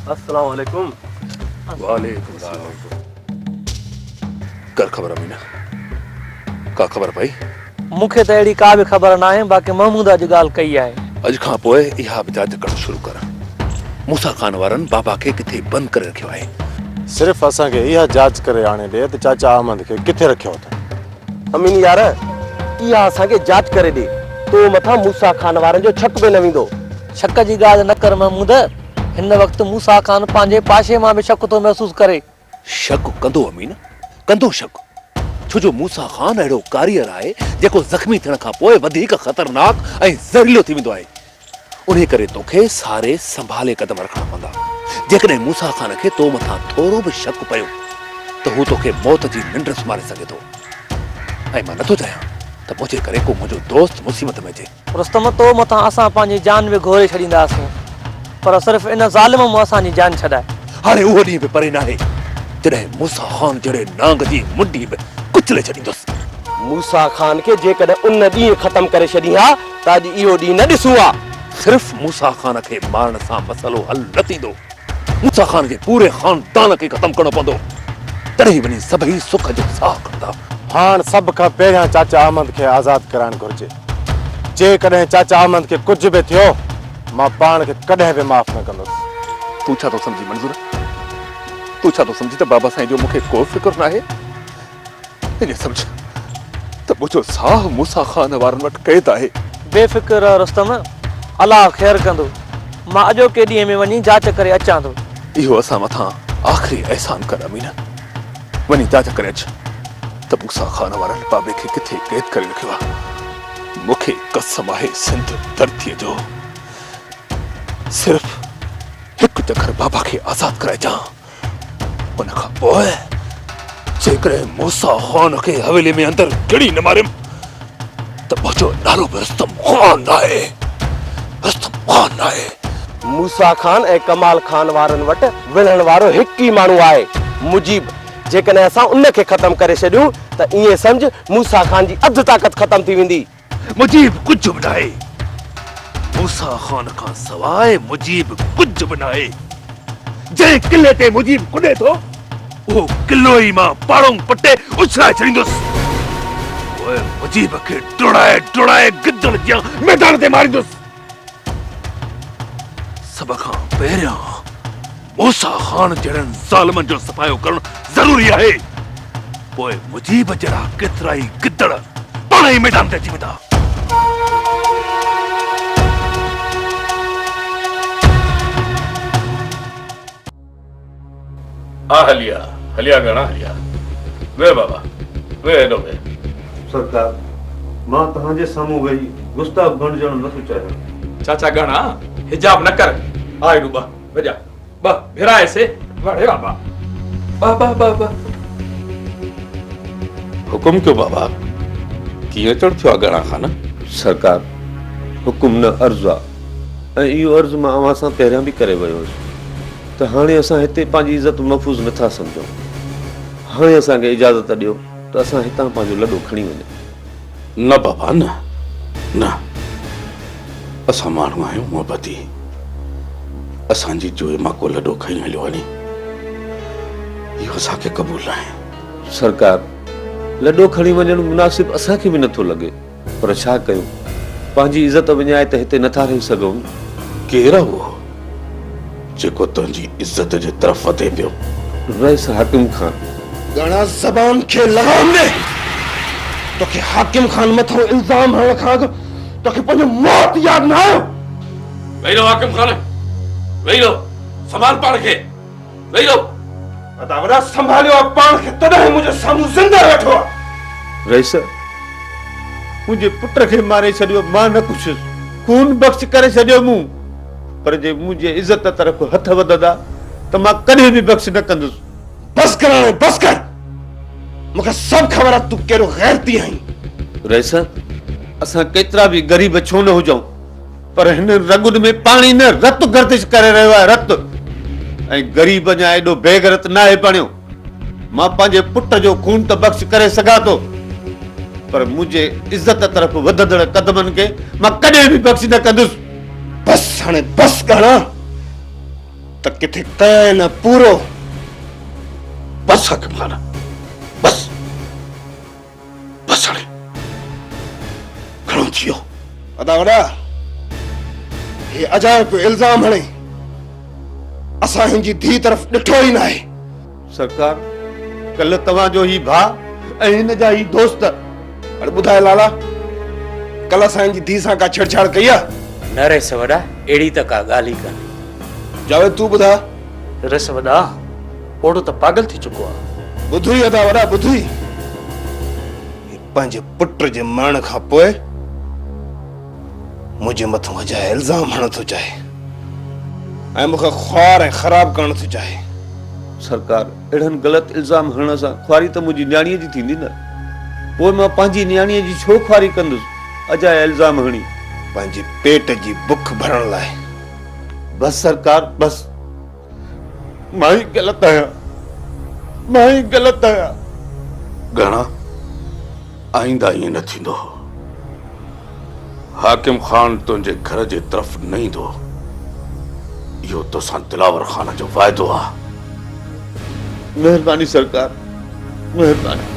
अस्सलाम वालेकुम। वालेकुम सलाम। कर ख़बर अमीना, का ख़बर पई? मूंखे त अहिड़ी का बि ख़बर न आहे, बाक़ी महमूद अॼु ॻाल्हि कई आहे। अॼु खां पोइ इहा बि जांच करणु शुरू कर। मूसा खान वारनि बाबा खे किथे बंदि करे रखियो आहे। सिर्फ़ असांखे इहा जांच करे आणे ॾे त चाचा अहमद खे किथे रखियो अथनि। अमीन यार, इहा असांखे जांच करे ॾे। तो मथां मूसा खान वारनि जो शक बि न वेंदो। शक जी ॻाल्हि न कर महमूद। हिन वक़्तु मूसा खान पंहिंजे पाशे मां बि शक थो महसूस करे। शक कंदो अमीन, कंदो शक। छो जो मूसा खान अहिड़ो कारीगर आहे जेको ज़ख़्मी थियण खां पोइ वधीक ख़तरनाक ऐं ज़हरीलो थी वेंदो आहे। उन करे तोखे सारे संभाले कदम रखणा पवंदा। जेकॾहिं मूसा खान खे तो मथां थोरो बि शक पियो त हू तोखे मौत जी निंड सुम्हारे सघे थो। ऐं मां नथो चाहियां त मुंहिंजे करे को मुंहिंजो दोस्त मुसीबत में अचे। रुस्तम, तो मथां असां पंहिंजी जान बि घोरे छॾींदासीं, पर सिर्फ़ इन ज़ालिम मां असांजी जान छॾाए। हाणे उहो ॾींहुं बि परे नाहे जॾहिं मूसा खान जहिड़े नांग जी मुंडी बि कुचले छॾींदुसि। मूसा खान खे जेकॾहिं उन ॾींहुं ख़तम करे छॾी हा त अॼु इहो ॾींहुं न ॾिसूं हा। सिर्फ़ मूसा खान खे मारण सां मसइलो हल न थींदो। मूसा खान खे पूरे खानदान खे ख़तम करणो पवंदो, तॾहिं वञी सभई सुख जो साह खणंदा। हाणे सभ खां पहिरियां चाचा अहमद खे आज़ादु कराइणु घुरिजे। जेकॾहिं चाचा अहमद खे कुझु बि थियो, मां पाण खे कॾहिं बि माफ़ न कंदुसि। तूं छा थो सम्झी मंज़ूर? तूं छा थो सम्झी त बाबा साईं जो मूंखे को फ़िक्र न आहे? इन सम्झ त मुंहिंजो साह मूसा खान वारनि वटि क़ैद आहे। बेफ़िक्र रह रुस्तम, अलाह ख़ैर कंदो। मां अॼोके ॾींहं में वञी जांच करे अचां थो। इहो असां मथां आख़िरी अहसान कर अमीन। वञी जांच करे अच त मूसा खान वारनि बाबे खे किथे क़ैद करे रखियो आहे। मूंखे कसम आहे सिंध धरतीअ जो, सिर्फ़ हिकु चकर बाबा खे आज़ादु कराइजां। उन खां पोइ जेकॾहिं मूसा खान खे हवेली में अंदरि गिड़ी न मारियमि त मुंहिंजो नालो बि रुस्तम खान आहे। रुस्तम खान आहे। मूसा खान ऐं कमाल खान वारनि वटि विढ़ण वारो हिकु ई माण्हू आहे, मुजीब। जेकॾहिं असां उन खे ख़तम करे छॾियूं त ईअं सम्झ मूसा खान जी अधु ताक़त ख़तम थी वेंदी। मुजीब कुझु बि नाहे। मूसा खान खां सवाइ मुजीब कुझु बि नाहे। जंहिं किले ते मुजीब कुॾे थो, उहो किलो ई मां पाड़ों पटे उछलाए छॾींदुसि। पोइ मुजीब खे डुड़ाए डुड़ाए गिदड़ जियां मैदान ते मारींदुसि। सभ खां पहिरियां मूसा खान जहिड़नि ज़ालिमनि जो सफ़ायो करणु ज़रूरी आहे। पोइ मुजीब जहिड़ा केतिरा ई गिदड़ पाण ई मैदान ते अची वेंदा। हलिया हलिया घणा हलिया वे बाबा वे हेॾो वे। सरकार, मां तव्हांजे साम्हूं वेही गुस्ताख बणजण नथो चाहियां। चाचा घणा हिजाब न कर। आ हेॾो बा वजा बा भिराए से वड़े बाबा बाबा बाबा। हुकुम कयो बाबा, कीअं अचण थियो आहे घणा खान? सरकार, हुकुम न अर्ज़ु आहे ऐं इहो अर्ज़ु मां अव्हां सां पहिरियां बि करे वियो हुयुसि त हाणे असां हिते पंहिंजी इज़त महफ़ूज़ नथा सम्झूं। हाणे असांखे इजाज़त ॾियो त असां हितां पंहिंजो लॾो खणी वञूं। न बाबा न न, असां माण्हू आहियूं मोहबती। असांजी जोए मां को लॾो खणी हलियो वञे, इहो असांखे क़बूल न आहे। सरकार, लॾो खणी वञणु मुनासिब असांखे बि नथो लॻे, पर छा कयूं, पंहिंजी इज़त विञाए त हिते नथा रही सघूं। केरु आहे उहो जेको तुंहिंजी इज़त जे तरफ़ वधे पियो? रईस हाकिम खान। घणा ज़बान खे लगाम दे। तोखे हाकिम खान मथां इल्ज़ाम हणण खां अॻु तोखे पंहिंजो मौत यादि न आयो? वेही रहो हाकिम खान, वेही रहो, संभाल पाण खे, वेही रहो। अदावरा संभालियो आहे पाण खे, तॾहिं मुंहिंजे साम्हूं ज़िंदा वेठो आहे। रईस, मुंहिंजे पुट खे मारे छॾियो, मां न कुझु खून बख़्श करे छॾियो मूं, पर जे मुंहिंजे इज़त तरफ़ हथ वधंदा त मां कॾहिं बि बख़्श न कंदुसि। बस कर हाणे, बस कर। मूंखे सभु ख़बर आहे तूं कहिड़ो ग़ैरती आहीं। रईस, असां केतिरा बि ग़रीब छो न हुजऊं, पर हिन रगुन में पाणी न रत गर्दिश करे रहियो आहे, रत। ऐं ग़रीब अञा एॾो बेगरत न आहे बणियो। मां पंहिंजे पुट जो खून त बख़्श करे सघां थो, पर मुंहिंजे इज़त तरफ़ वधंदड़ कदमनि खे मां कॾहिं बि बख़्श न कंदुसि। बस हाणे बस कर। त किथे तय न पूरो। बस हाकिम खान, बस बस हाणे घणो थी वियो। अदा वॾा हे अजायो पियो इल्ज़ाम हणे असां हिन जी धी तरफ़ ॾिठो ई न आहे। सरकार, कल तव्हांजो ही भाउ ऐं हिन जा ही दोस्त। अरे ॿुधाए लाला, कल असां हिन जी धी सां का छेड़छाड़ कई आहे? न रेस वॾा, अहिड़ी त का ॻाल्हि ई कान्हे। जावेद तूं ॿुधा। रस वॾा, ओड़ो त पागल थी चुको आहे। ॿुधी अदा वॾा ॿुधी, पंहिंजे पुट जे मरण खां पोइ मुंहिंजे मथां अजाए इल्ज़ाम हणण थो चाहे ऐं मूंखे ख्वार ऐं ख़राब करण थो चाहे। सरकार, अहिड़नि ग़लति इल्ज़ाम हणण सां ख्वारी त मुंहिंजी न्याणीअ जी थींदी न। पोइ मां पंहिंजी न्याणीअ जी छो ख्वारी कंदुसि अजाए इल्ज़ाम हणी? पंहिंजे पेट जी बुख भरण लाइ। बस सरकार, बस। मां ही ग़लति आहियां, मां ही ग़लति आहियां। घणा आईंदा ईअं न थींदो। हाकिम खान तुंहिंजे घर जे तरफ़ न ईंदो। इहो तोसां दिलावर खान जो वाइदो आहे। महिरबानी सरकार, महिरबानी।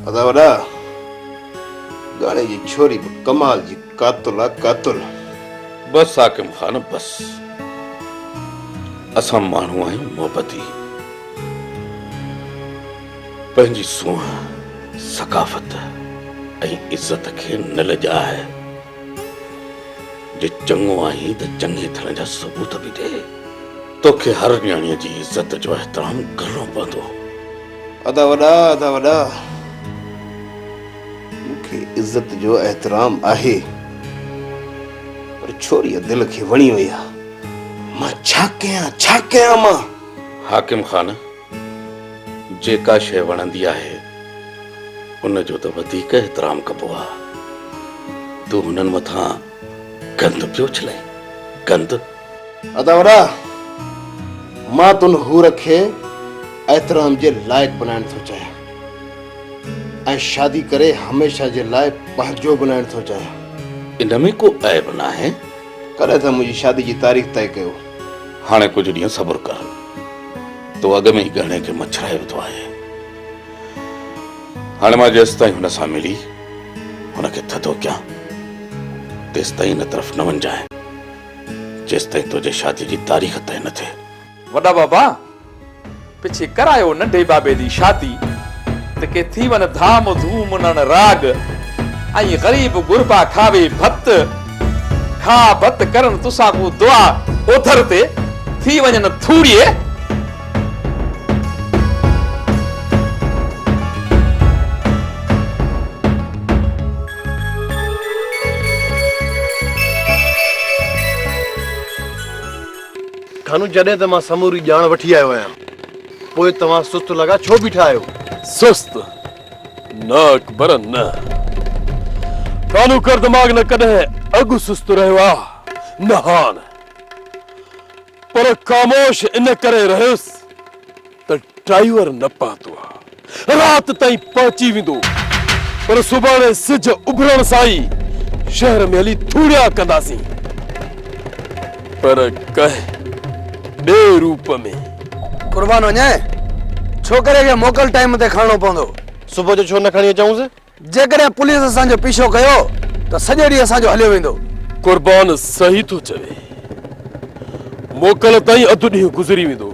अदा वॾा, गाणे जी छोरी बि कमाल जी कातुल आहे, कातुल। बस हाकिम खान, बस। असां माण्हू आहियूं मोहबती। पंहिंजी सूंह सकाफ़त ऐं इज़त खे न लॼाए। जे चङो आहीं त चङे थियण जा सबूत बि ॾे। तोखे हर न्याणीअ जी इज़त जो एहतराम करणो पवंदो। अदा वॾा, अदा वॾा, मूंखे इज़त जो एहतराम आहे, पर छोरीअ दिल खे वणी वई आहे। मां छा कयां मां? हाकिम खान, जेका शइ वणंदी आहे उनजो त वधीक एहतराम कबो आहे। तूं हुननि मथां गंद पियो छले, गंद। अदा वॾा, मां तुन हूर खे एहतराम जे लाइक़ बनाइण थो चाहियां ऐं शादी करे हमेशा जे लाइ पंहिंजो बनाइण थो चाहियां। इन में को ऐब न आहे। कॾहिं त मुंहिंजी शादी जी तारीख़ तय कयो। हाणे कुझु ॾींहं सब्र कर। तो अॻ में ई गहणे खे मछराए विधो आहे। हाणे मां जेसि ताईं हुन सां मिली हुनखे थधो कयां, तेसि ताईं हिन तरफ़ न वञजांइ, जेसि ताईं तुंहिंजे शादी जी तारीख़ तय न थिए। वॾा बाबा, पिछे करायो नंढे बाबे जी शादी त के थी वञ धाम धूम नन राग ऐं ग़रीब गुरबा खावे भत। खा भत करन तुसां को दुआ ओथर ते थी वञन थूड़िए। खानू जॾहिं त मां समूरी ॼाण वठी आयो आहियां, पोइ तव्हां सुस्त लॻा छो बीठा आहियो? सुस्त न अकबर न। कानू कर दिमाग़ न कॾहिं अॻु सुस्त रहियो आहे, न हान। पर ख़ामोश इन करे रहियुसि त ड्राइवर न पहुतो आहे। राति ताईं पहुची वेंदो, पर सुभाणे सिज उभरण सां ई शहर में हली थूड़िया कंदासीं, पर कंहिं ॿिए रूप में। कुर्बान वञे, छोकिरे खे मोकल टाइम ते खणणो पवंदो। सुबुह जो छो न खणी अचऊंसि? जेकॾहिं पुलिस असांजो पीछो कयो त सॼो ॾींहुं असांजो हलियो वेंदो। कुर्बान सही थो चवे। मोकल ताईं अधु ॾींहुं गुज़री वेंदो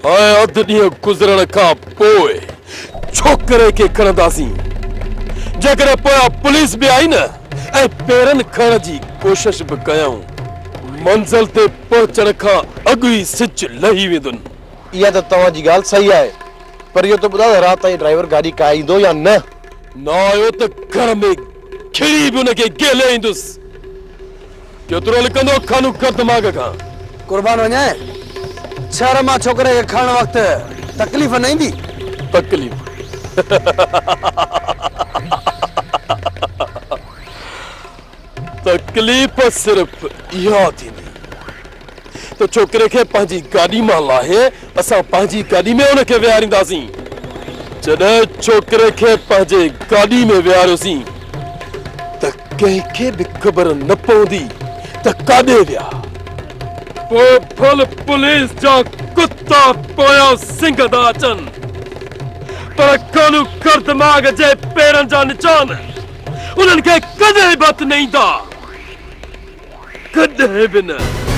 ऐं अधु ॾींहुं गुज़रण खां पोइ छोकिरे खे खणंदासीं। जेकॾहिं पोयां पुलिस बि आई न ऐं पेरनि खणण जी कोशिश बि कयूं, मंज़िल ते पहुचण खां अॻु ई सिज लही वेंदुनि। इहा त तव्हांजी ॻाल्हि सही आहे, पर इहो त ॿुधायो राति ताईं ड्राइवर गाॾी काईंदो या न? न आयो त घर में खिड़ी बि हुनखे गेले ईंदुसि। केतिरो लिकंदो खानू कर दिमाग़ खां। कुर्बान वञे, शहर मां छोकिरे खे खणण वक़्तु तकलीफ़ न ईंदी? तकलीफ़ तकलीफ़ सिर्फ़ इहा थींदी त छोकिरे खे पंहिंजी गाॾी मां लाहे असां पंहिंजी गाॾी में हुनखे विहारींदासीं जॾहिं छोकिरे खे पंहिंजे गाॾी में विहारियोसीं त कंहिंखे बि ख़बर न पवंदी त काॾे विया। पोइ फुल पुलिस जा कुत्ता पोयां सिंघ था अचनि, पर कानू कर दिमाग़ जे पेरनि जा निशान उन्हनि खे कॾहिं बत न ईंदा, कॾहिं बि न।